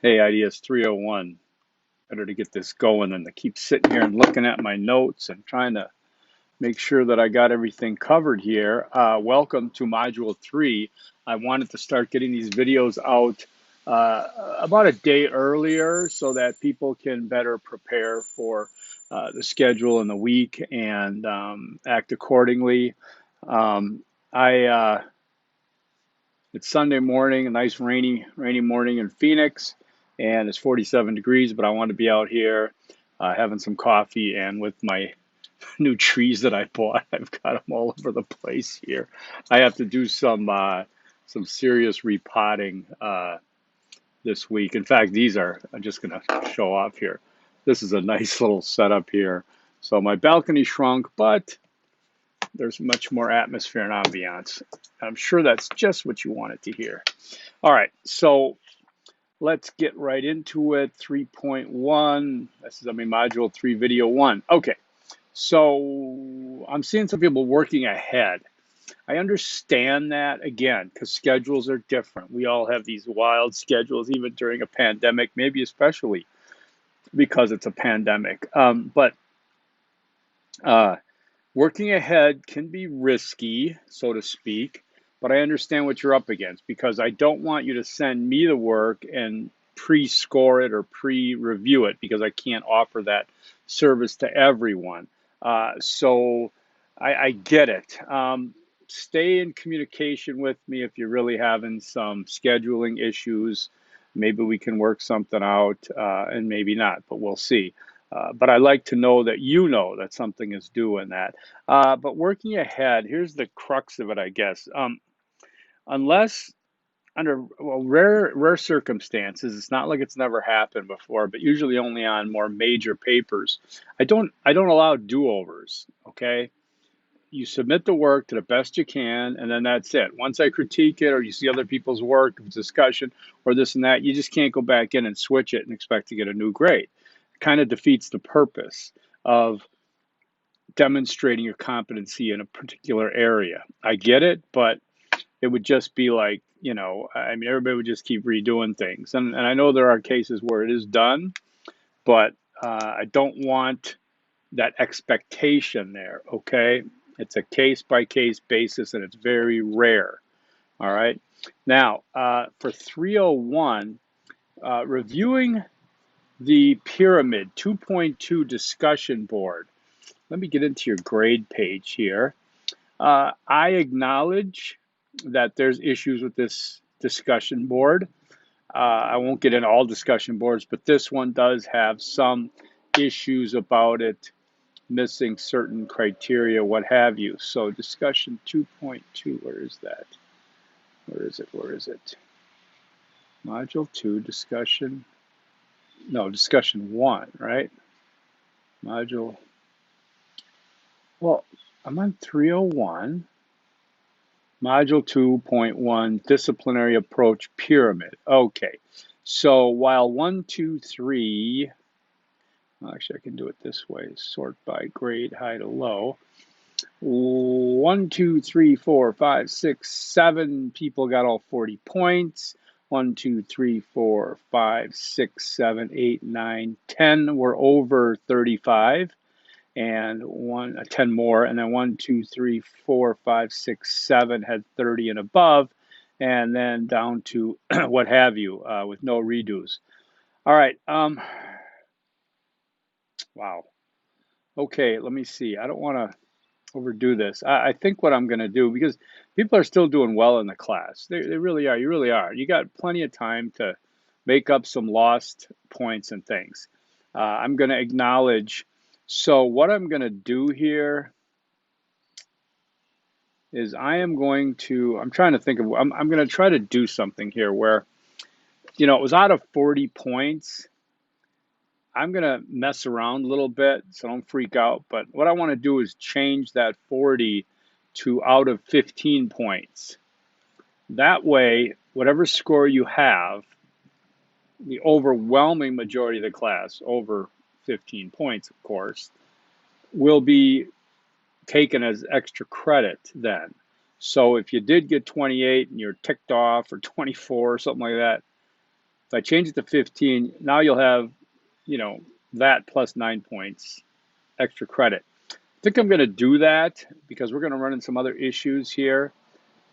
Hey, IDS 301. Better to get this going than to keep sitting here and looking at my notes and trying to make sure that I got everything covered here. Welcome to Module 3. I wanted to start getting these videos out about a day earlier so that people can better prepare for the schedule and the week and act accordingly. Um, I It's Sunday morning, a nice rainy morning in Phoenix, and it's 47 degrees, but I want to be out here having some coffee and with my new trees that I bought. I've got them all over the place here. I have to do some serious repotting this week. In fact, I'm just going to show off here. This is a nice little setup here. So my balcony shrunk, but there's much more atmosphere and ambiance. I'm sure that's just what you wanted to hear. All right, so let's get right into it. 3.1, this is, Module 3, Video 1. Okay, so I'm seeing some people working ahead. I understand that, again, because schedules are different. We all have these wild schedules, even during a pandemic, maybe especially because it's a pandemic. But working ahead can be risky, so to speak, but I understand what you're up against because I don't want you to send me the work and pre-score it or pre-review it because I can't offer that service to everyone. So I get it. Stay in communication with me if you're really having some scheduling issues. Maybe we can work something out, and maybe not, but we'll see. But I like to know that you know that something is due in that. But working ahead, here's the crux of it, I guess. Unless under rare circumstances, it's not like it's never happened before, but usually only on more major papers. I don't allow do-overs. Okay, you submit the work to the best you can, and then that's it. Once I critique it, or you see other people's work, discussion, or this and that, you just can't go back in and switch it and expect to get a new grade. It kind of defeats the purpose of demonstrating your competency in a particular area. I get it, but it would just be like, everybody would just keep redoing things. And I know there are cases where it is done, but I don't want that expectation there, okay? It's a case by case basis and it's very rare, all right? Now, for 301, reviewing the pyramid 2.2 discussion board. Let me get into your grade page here. I acknowledge that there's issues with this discussion board. I won't get into all discussion boards, but this one does have some issues about it, missing certain criteria, what have you. So discussion 2.2, where is that? Where is it? Where is it? Module 2, discussion, no, discussion 1, right? Module, well, I'm on 301. Module 2.1, disciplinary approach pyramid. Okay, so while 1, 2, 3, well, actually I can do it this way, sort by grade, high to low. 1, 2, 3, 4, 5, 6, 7 people got all 40 points. 1, 2, 3, 4, 5, 6, 7, 8, 9, 10 were over 35, and 10 more, and then 1, 2, 3, 4, 5, 6, 7 had 30 and above, and then down to what have you, with no redos. All right. Wow. Okay, let me see. I don't want to overdo this. I think what I'm going to do, because people are still doing well in the class. They really are. You really are. You got plenty of time to make up some lost points and things. I'm going to acknowledge. So what I'm going to do here is I'm trying to think of, I'm going to try to do something here where, it was out of 40 points. I'm going to mess around a little bit, so don't freak out. But what I want to do is change that 40 to out of 15 points. That way, whatever score you have, the overwhelming majority of the class, over 15 points, of course, will be taken as extra credit then. So if you did get 28 and you're ticked off, or 24 or something like that, If I change it to 15, now you'll have, you know, that plus 9 points extra credit. I think I'm going to do that because we're going to run into some other issues here.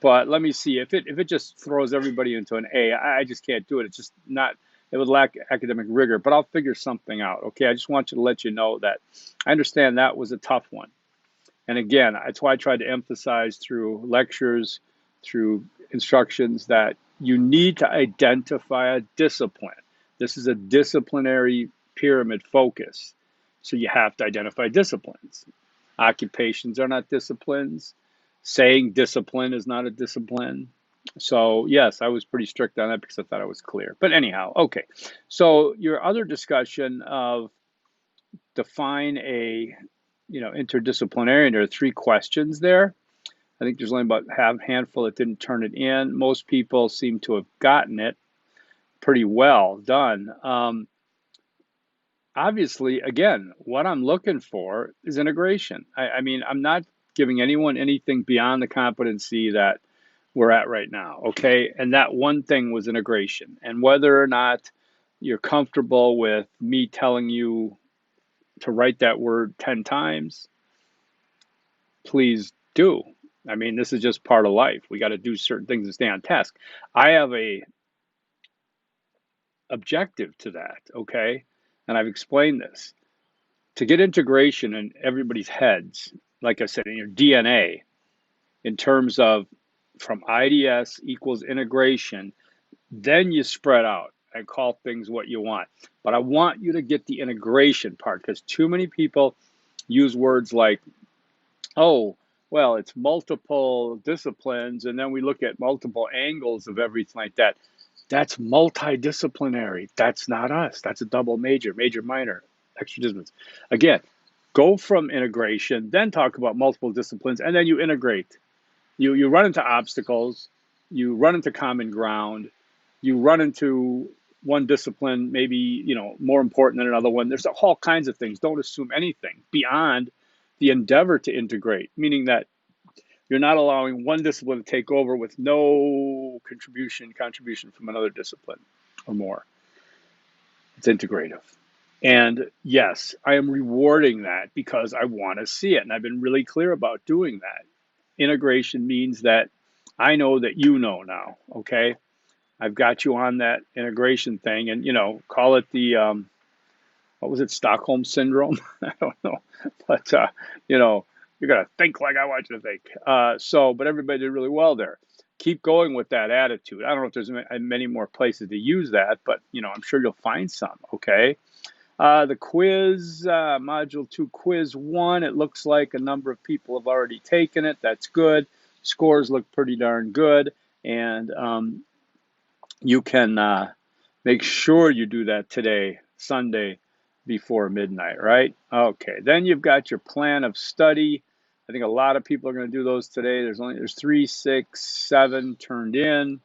But let me see if it just throws everybody into an A. I just can't do it. It's just not. It would lack academic rigor. But I'll figure something out. Okay. I just want you to let you know that I understand that was a tough one. And again, that's why I tried to emphasize through lectures, through instructions, that you need to identify a discipline. This is a disciplinary pyramid focus. So you have to identify disciplines. Occupations are not disciplines. Saying discipline is not a discipline. So yes, I was pretty strict on that because I thought it was clear. But anyhow, okay. So your other discussion of define a, interdisciplinary, there are 3 questions there. I think there's only about half handful that didn't turn it in. Most people seem to have gotten it pretty well done. Obviously, again, what I'm looking for is integration. I mean, I'm not giving anyone anything beyond the competency that we're at right now, okay? And that one thing was integration. And whether or not you're comfortable with me telling you to write that word 10 times, please do. I mean, this is just part of life. We got to do certain things to stay on task. I have a objective to that, okay? And I've explained this. To get integration in everybody's heads, like I said, in your DNA, in terms of from IDS equals integration, then you spread out and call things what you want. But I want you to get the integration part because too many people use words like, oh, well, it's multiple disciplines, and then we look at multiple angles of everything like that. That's multidisciplinary. That's not us. That's a double major, major, minor, extra disciplines. Again, go from integration, then talk about multiple disciplines, and then you integrate. You run into obstacles, you run into common ground, you run into one discipline maybe more important than another one. There's all kinds of things. Don't assume anything beyond the endeavor to integrate, meaning that you're not allowing one discipline to take over with no contribution from another discipline or more. It's integrative. And yes, I am rewarding that because I want to see it. And I've been really clear about doing that. Integration means that I know that you know now, okay? I've got you on that integration thing and, call it the, what was it, Stockholm Syndrome? I don't know. But, you're going to think like I want you to think. But everybody did really well there. Keep going with that attitude. I don't know if there's many more places to use that, but, I'm sure you'll find some, okay? The quiz, Module 2, Quiz 1, it looks like a number of people have already taken it. That's good. Scores look pretty darn good. And you can make sure you do that today, Sunday, before midnight, right? Okay, then you've got your plan of study. I think a lot of people are going to do those today. There's 3, 6, 7 turned in.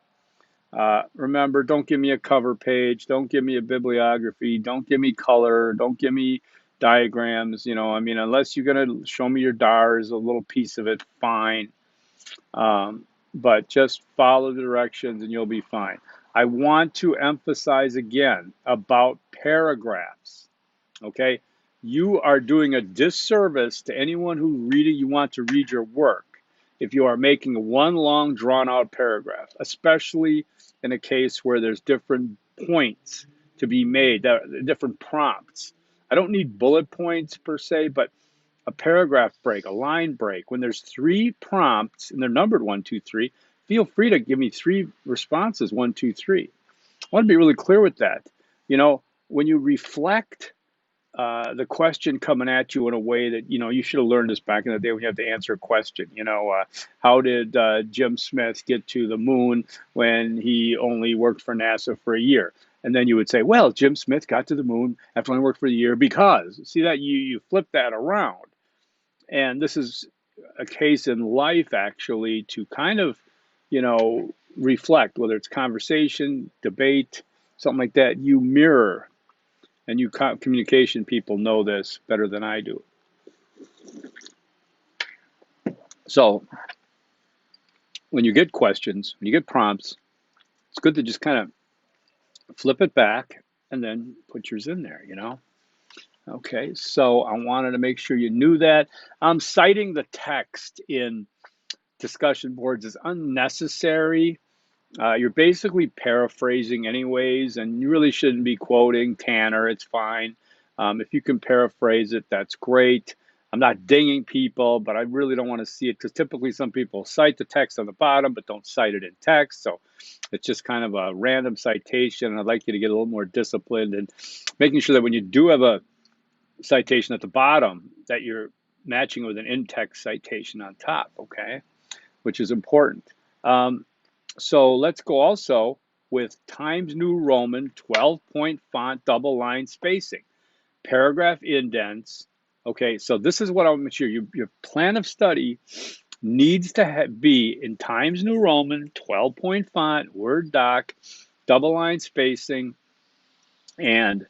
Remember, don't give me a cover page. Don't give me a bibliography. Don't give me color. Don't give me diagrams. Unless you're going to show me your DARs, a little piece of it, fine. But just follow the directions and you'll be fine. I want to emphasize again about paragraphs. Okay? You are doing a disservice to anyone who you want to read your work if you are making one long drawn out paragraph, especially in a case where there's different points to be made, different prompts. I don't need bullet points per se, but a paragraph break, a line break. When there's 3 prompts and they're numbered 1, 2, 3, feel free to give me 3 responses, 1, 2, 3. I want to be really clear with that. When you reflect the question coming at you in a way that, you should have learned this back in the day when you have to answer a question. How did Jim Smith get to the moon when he only worked for NASA for a year? And then you would say, well, Jim Smith got to the moon after only worked for a year because, see that you flip that around. And this is a case in life, actually, to kind of, reflect, whether it's conversation, debate, something like that, you mirror. And you communication people know this better than I do. So when you get questions, when you get prompts, it's good to just kind of flip it back, and then put yours in there, you know? Okay, so I wanted to make sure you knew that. Citing the text in discussion boards is unnecessary. You're basically paraphrasing anyways, and you really shouldn't be quoting Tanner. It's fine. If you can paraphrase it, that's great. I'm not dinging people, but I really don't want to see it because typically some people cite the text on the bottom, but don't cite it in text. So it's just kind of a random citation. And I'd like you to get a little more disciplined and making sure that when you do have a citation at the bottom, that you're matching with an in-text citation on top, okay? Which is important. So let's go also with Times New Roman 12-point font, double line spacing, paragraph indents. Okay, so this is what I want to make sure your plan of study needs to be in Times New Roman, 12-point font, Word doc, double line spacing, and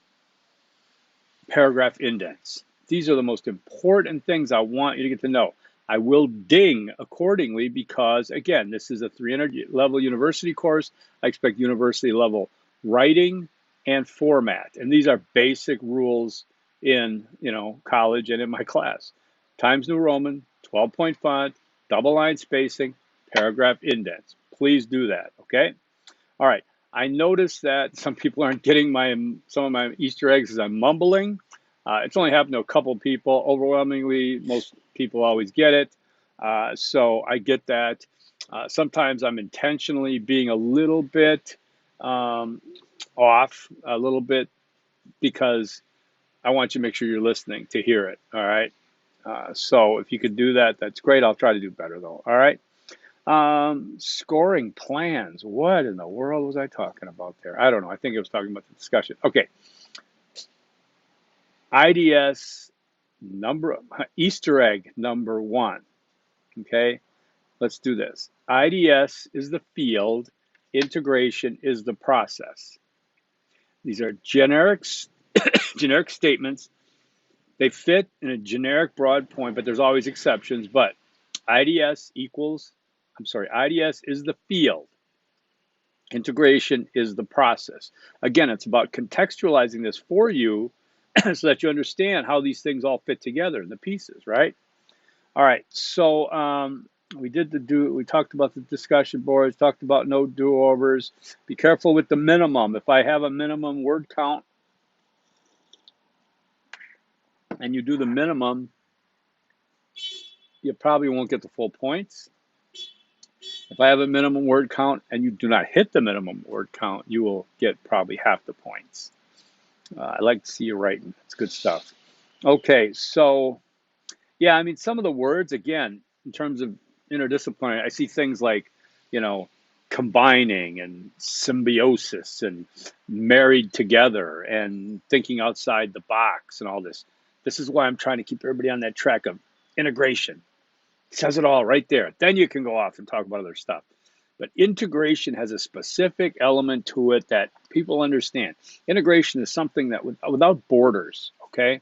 paragraph indents. These are the most important things I want you to get to know. I will ding accordingly because, again, this is a 300 level university course. I expect university level writing and format. And these are basic rules in, college and in my class. Times New Roman, 12-point font, double line spacing, paragraph indents. Please do that, okay? All right. I noticed that some people aren't getting some of my Easter eggs as I'm mumbling. It's only happened to a couple people. Overwhelmingly, most people always get it. So I get that. Sometimes I'm intentionally being a little bit off, a little bit, because I want you to make sure you're listening to hear it. All right. So if you could do that, that's great. I'll try to do better though. All right. Scoring plans. What in the world was I talking about there? I don't know. I think I was talking about the discussion. Okay. IDS Easter egg number 1. Okay. Let's do this. IDS is the field. Integration is the process. These are generic statements. They fit in a generic broad point, but there's always exceptions. But IDS is the field. Integration is the process. Again, it's about contextualizing this for you so that you understand how these things all fit together in the pieces, right? All right, so we talked about the discussion boards, talked about no do-overs. Be careful with the minimum. If I have a minimum word count and you do the minimum, you probably won't get the full points. If I have a minimum word count and you do not hit the minimum word count, you will get probably half the points. I like to see you writing. It's good stuff. Okay, so yeah, I mean, some of the words, again, in terms of interdisciplinary, I see things like, combining and symbiosis and married together and thinking outside the box and all this. This is why I'm trying to keep everybody on that track of integration. It says it all right there. Then you can go off and talk about other stuff. But integration has a specific element to it that people understand. Integration is something that without borders, okay?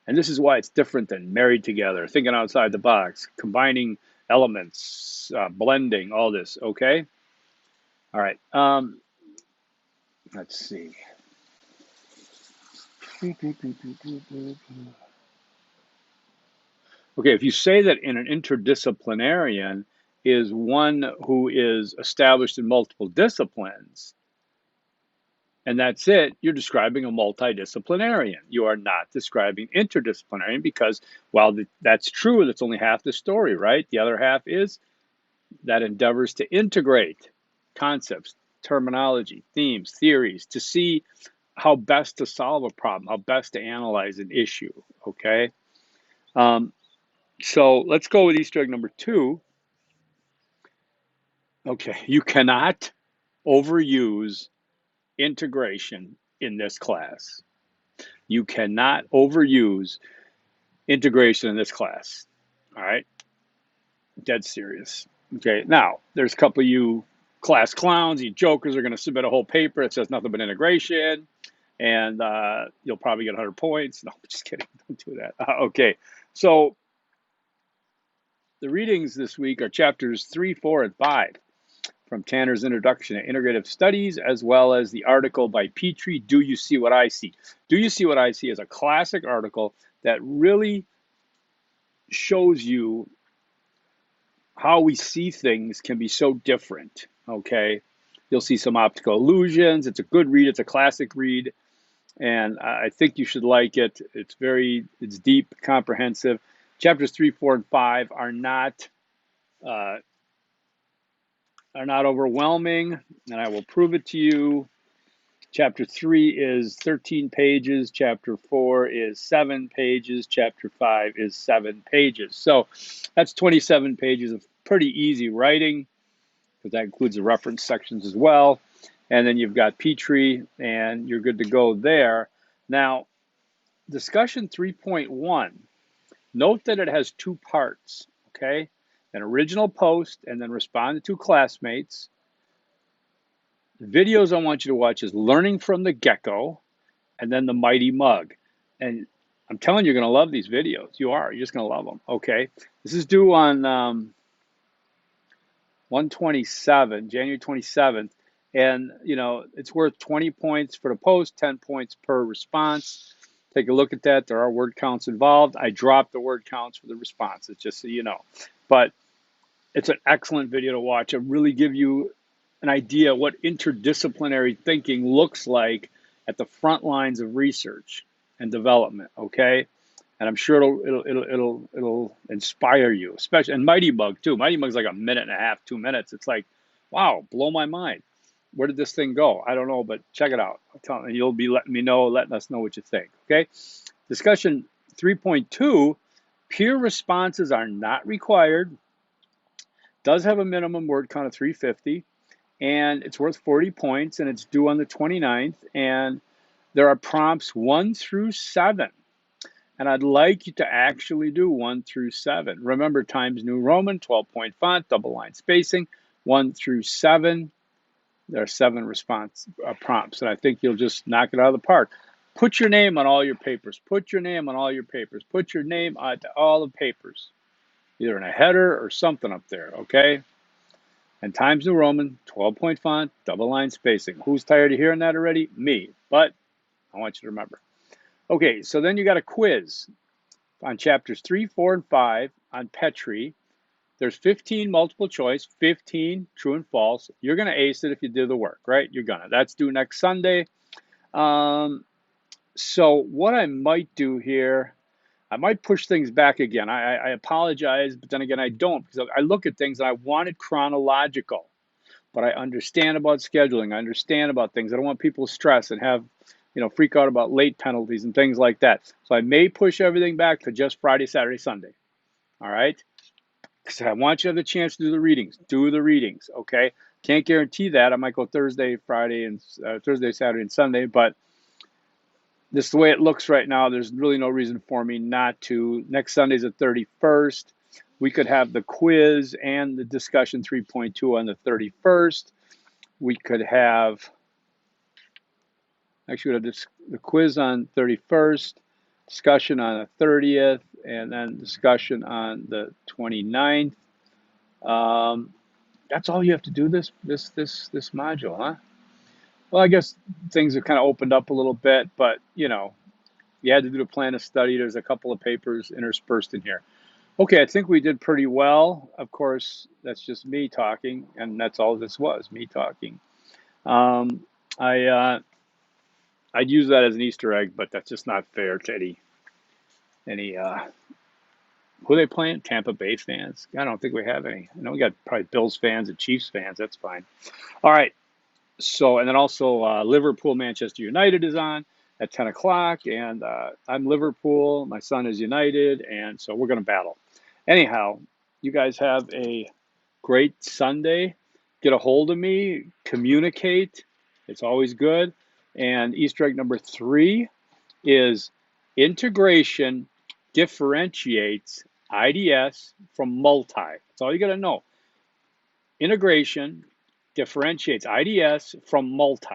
And this is why it's different than married together, thinking outside the box, combining elements, blending, all this, okay? All right, let's see. Okay, if you say that in an interdisciplinarian is one who is established in multiple disciplines, and that's it, you're describing a multidisciplinarian. You are not describing interdisciplinarian because while that's true, that's only half the story, right? The other half is that endeavors to integrate concepts, terminology, themes, theories, to see how best to solve a problem, how best to analyze an issue, okay? So let's go with Easter egg number 2. Okay, you cannot overuse integration in this class. You cannot overuse integration in this class. All right, dead serious. Okay, now there's a couple of you class clowns, you jokers are going to submit a whole paper that says nothing but integration, and you'll probably get 100 points. No, just kidding. Don't do that. Okay, so the readings this week are chapters 3, 4, and 5. from Tanner's Introduction to Integrative Studies, as well as the article by Petrie, Do You See What I See? Do You See What I See is a classic article that really shows you how we see things can be so different, okay? You'll see some optical illusions. It's a good read. It's a classic read, and I think you should like it. It's deep, comprehensive. Chapters 3, 4, and 5 uh, are not overwhelming, and I will prove it to you. Chapter 3 is 13 pages. Chapter 4 is 7 pages. Chapter 5 is 7 pages. So that's 27 pages of pretty easy writing, because that includes the reference sections as well. And then you've got Petrie, and you're good to go there. Now, discussion 3.1, note that it has two parts, okay? An original post, and then respond to two classmates. The videos I want you to watch is Learning from the Gecko, and then the Mighty Mug. And I'm telling you, you're going to love these videos. You are. You're just going to love them, okay? This is due on 127, January 27th. And, you know, it's worth 20 points for the post, 10 points per response. Take a look at that. There are word counts involved. I dropped the word counts for the responses, just so you know. But it's an excellent video to watch. It really give you an idea what interdisciplinary thinking looks like at the front lines of research and development, okay? And I'm sure it'll inspire you, especially, and Mighty Mug too. Mighty Mug's like a minute and a half, 2 minutes. It's like, wow, blow my mind. Where did this thing go? I don't know, but check it out. And you'll be letting us know what you think, okay? Discussion 3.2, peer responses are not required. Does have a minimum word count of 350, and it's worth 40 points, and it's due on the 29th, and there are prompts 1 through 7. And I'd like you to actually do 1 through 7. Remember, Times New Roman, 12-point font, double line spacing, 1 through 7. There are 7 response prompts, and I think you'll just knock it out of the park. Put your name on all your papers. Put your name on all your papers. Put your name on all the papers, either in a header or something up there, okay? And Times New Roman, 12-point font, double line spacing. Who's tired of hearing that already? Me, but I want you to remember. Okay, so then you got a quiz on chapters 3, 4, and 5 on Petrie. There's 15 multiple choice, 15 true and false. You're going to ace it if you do the work, right? You're going to. That's due next Sunday. So what I might do here, I might push things back again. I apologize, but then again, I don't, because I look at things and I want it chronological. But I understand about scheduling. I understand about things. I don't want people to stress and have, freak out about late penalties and things like that. So I may push everything back to just Friday, Saturday, Sunday. All right? Because I want you to have the chance to do the readings. Do the readings, okay? Can't guarantee that. I might go Thursday, Saturday, and Sunday. But this is the way it looks right now. There's really no reason for me not to. Next Sunday's the 31st. We could have the quiz and the discussion 3.2 on the 31st. We could have, actually, the quiz on 31st, discussion on the 30th, and then discussion on the 29th. That's all you have to do this module, huh? Well, I guess things have kind of opened up a little bit, but you had to do the plan of study. There's a couple of papers interspersed in here. Okay, I think we did pretty well. Of course, that's just me talking, and that's all this was, me talking. I'd use that as an Easter egg, but that's just not fair to any who are they playing? Tampa Bay fans? I don't think we have any. I know we got probably Bills fans and Chiefs fans. That's fine. All right. So, and then also Liverpool, Manchester United is on at 10 o'clock, and I'm Liverpool. My son is United, and so we're going to battle. Anyhow, you guys have a great Sunday. Get a hold of me. Communicate. It's always good. And Easter egg number 3 is integration differentiates IDS from multi. That's all you got to know. Integration differentiates IDS from multi.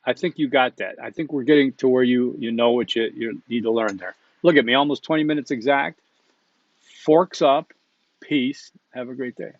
I think you got that. I think we're getting to where you know what you need to learn there. Look at me, almost 20 minutes exact. Forks up. Peace. Have a great day.